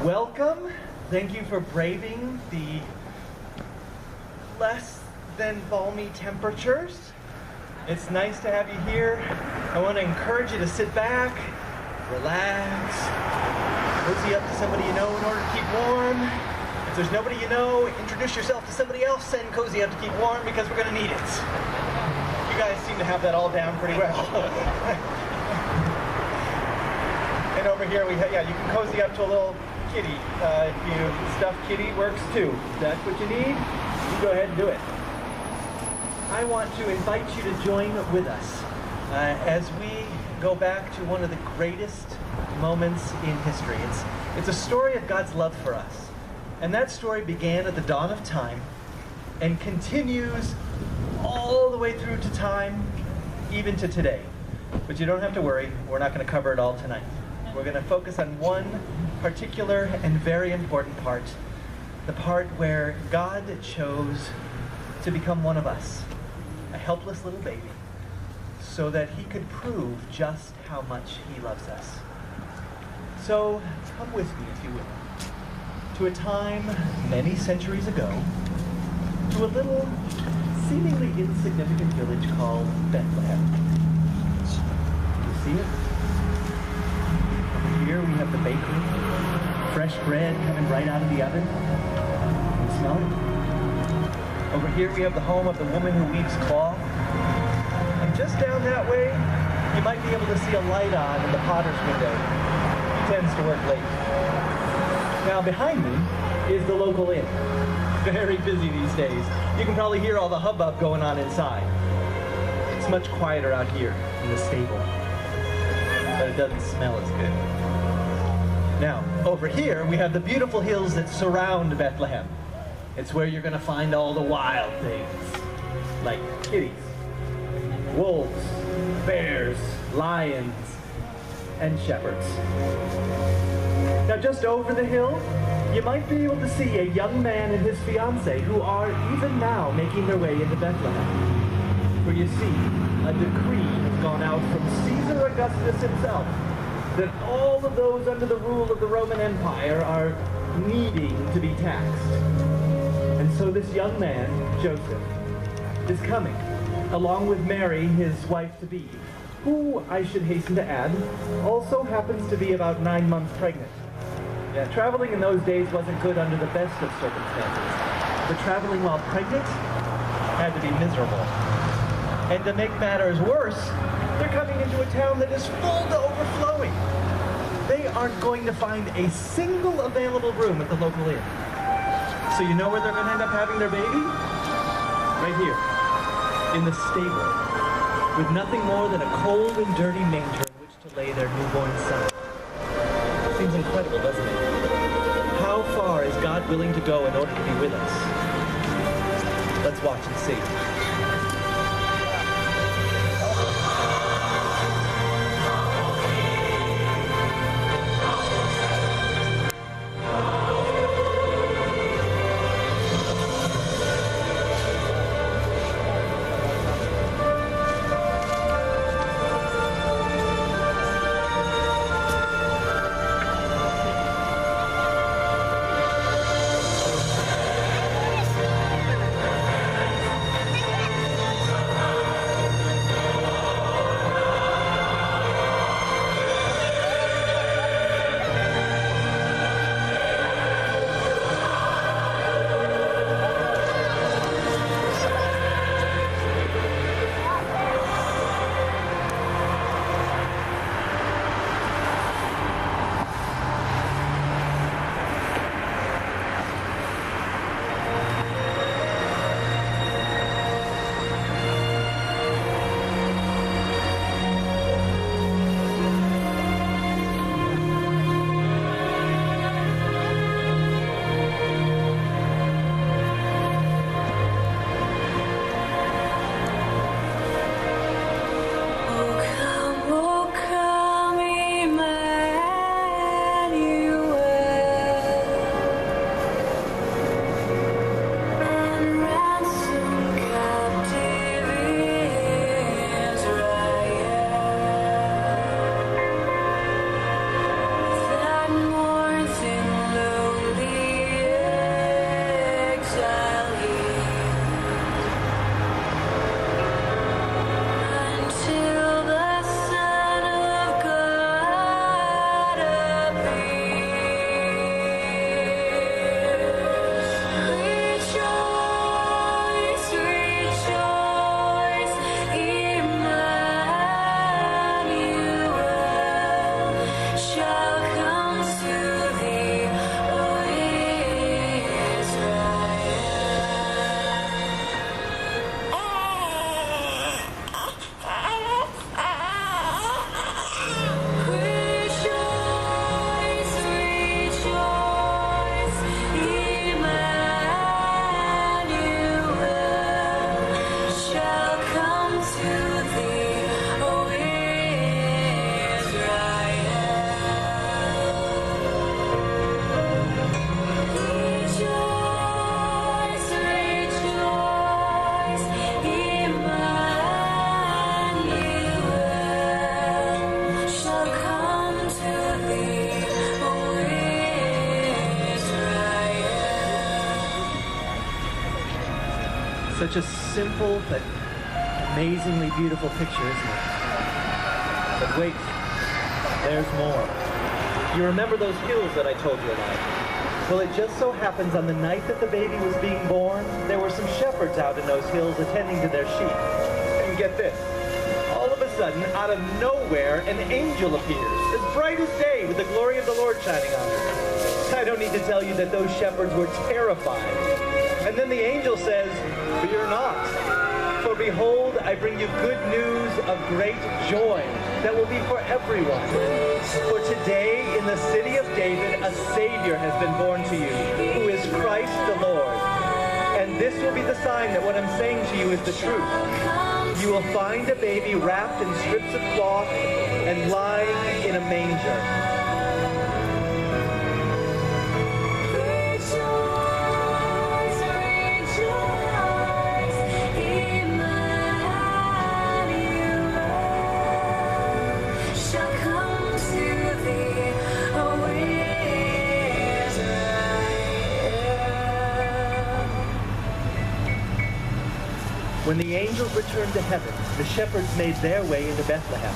Welcome. Thank you for braving the less than balmy temperatures. It's nice to have you here. I want to encourage you to sit back, relax, cozy up to somebody you know in order to keep warm. If there's nobody you know, introduce yourself to somebody else and cozy up to keep warm because we're going to need it. You guys seem to have that all down pretty well. And over here, you can cozy up to a little kitty. If you stuffed kitty works too. If that's what you need, you go ahead and do it. I want to invite you to join with us as we go back to one of the greatest moments in history. It's a story of God's love for us. And that story began at the dawn of time and continues all the way through to time, even to today. But you don't have to worry, we're not going to cover it all tonight. We're going to focus on one particular and very important part, the part where God chose to become one of us, a helpless little baby, so that he could prove just how much he loves us. So come with me, if you will, to a time many centuries ago, to a little seemingly insignificant village called Bethlehem. You see it? Over here we have the bakery, fresh bread coming right out of the oven. Can you smell it? Over here we have the home of the woman who weaves cloth. And just down that way, you might be able to see a light on in the potter's window. He tends to work late. Now behind me is the local inn. Very busy these days. You can probably hear all the hubbub going on inside. It's much quieter out here in the stable, but it doesn't smell as good. Now, over here we have the beautiful hills that surround Bethlehem. It's where you're going to find all the wild things, like kitties, wolves, bears, lions, and shepherds. Now just over the hill, you might be able to see a young man and his fiancée who are even now making their way into Bethlehem. For you see, a decree has gone out from Caesar Augustus himself that all of those under the rule of the Roman Empire are needing to be taxed. And so this young man, Joseph, is coming, along with Mary, his wife-to-be, who, I should hasten to add, also happens to be about 9 months pregnant. Yeah, traveling in those days wasn't good under the best of circumstances, but traveling while pregnant had to be miserable. And to make matters worse, they're coming into a town that is full to overflowing. They aren't going to find a single available room at the local inn. So you know where they're going to end up having their baby? Right here, in the stable, with nothing more than a cold and dirty manger in which to lay their newborn son. Seems incredible, doesn't it? How far is God willing to go in order to be with us? Let's watch and see. Such a simple but amazingly beautiful picture, isn't it? But wait, there's more. You remember those hills that I told you about? Well, it just so happens on the night that the baby was being born, there were some shepherds out in those hills attending to their sheep. And get this, all of a sudden, out of nowhere, an angel appears, as bright as day, with the glory of the Lord shining on her. I don't need to tell you that those shepherds were terrified. And then the angel says, "Fear not, for behold, I bring you good news of great joy that will be for everyone. For today, in the city of David, a Savior has been born to you, who is Christ the Lord. And this will be the sign that what I'm saying to you is the truth. You will find a baby wrapped in strips of cloth and lying in a manger." When the angels returned to heaven, the shepherds made their way into Bethlehem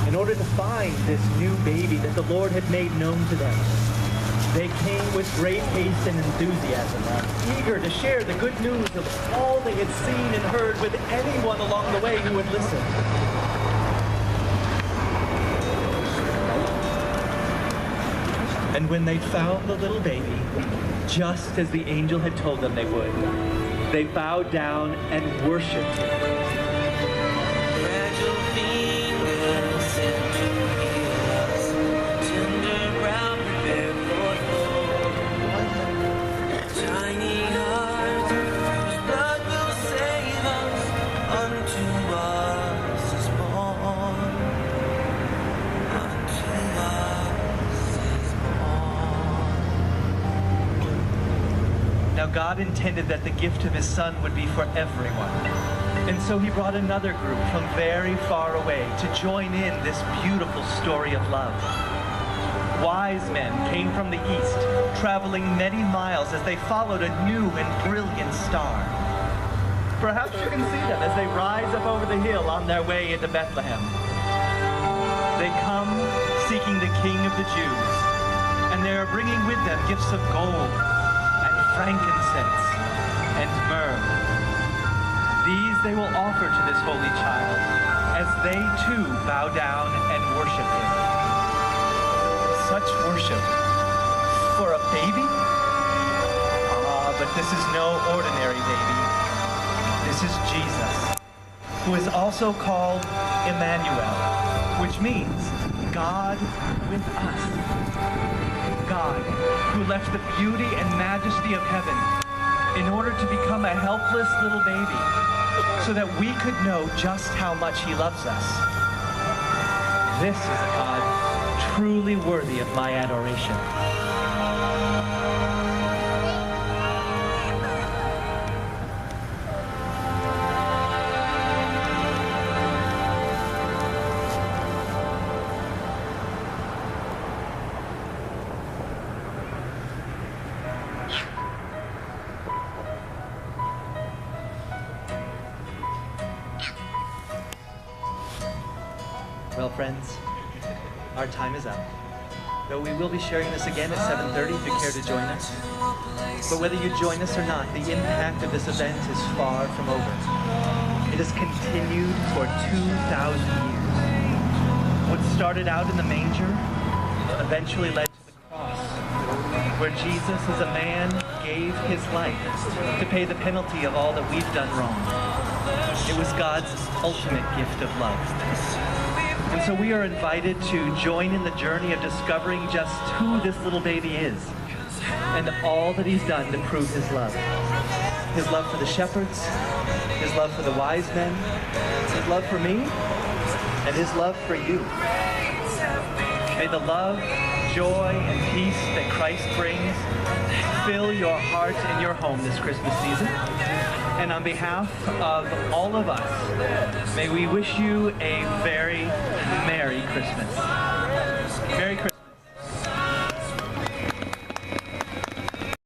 in order to find this new baby that the Lord had made known to them. They came with great haste and enthusiasm, eager to share the good news of all they had seen and heard with anyone along the way who would listen. And when they found the little baby, just as the angel had told them they would, they bowed down and worshipped him. Fragile fingers into heels, tender ground prepared for fall. Tiny heart, whose blood will save us, unto us is born. Unto us is born. Now God intended that the gift of his Son would be for everyone. And so he brought another group from very far away to join in this beautiful story of love. Wise men came from the east, traveling many miles as they followed a new and brilliant star. Perhaps you can see them as they rise up over the hill on their way into Bethlehem. They come seeking the King of the Jews, and they are bringing with them gifts of gold, frankincense, and myrrh. These they will offer to this holy child as they too bow down and worship him. Such worship for a baby? But this is no ordinary baby. This is Jesus, who is also called Emmanuel, which means God with us. God, who left the beauty and majesty of heaven in order to become a helpless little baby so that we could know just how much he loves us. This is a God truly worthy of my adoration. Well, friends, our time is up. Though we will be sharing this again at 7:30 if you care to join us. But whether you join us or not, the impact of this event is far from over. It has continued for 2,000 years. What started out in the manger eventually led to the cross, where Jesus as a man gave his life to pay the penalty of all that we've done wrong. It was God's ultimate gift of love. And so we are invited to join in the journey of discovering just who this little baby is and all that he's done to prove his love. His love for the shepherds, his love for the wise men, his love for me, and his love for you. May the love, joy, and peace that Christ brings fill your heart and your home this Christmas season. And on behalf of all of us, may we wish you a very Merry Christmas.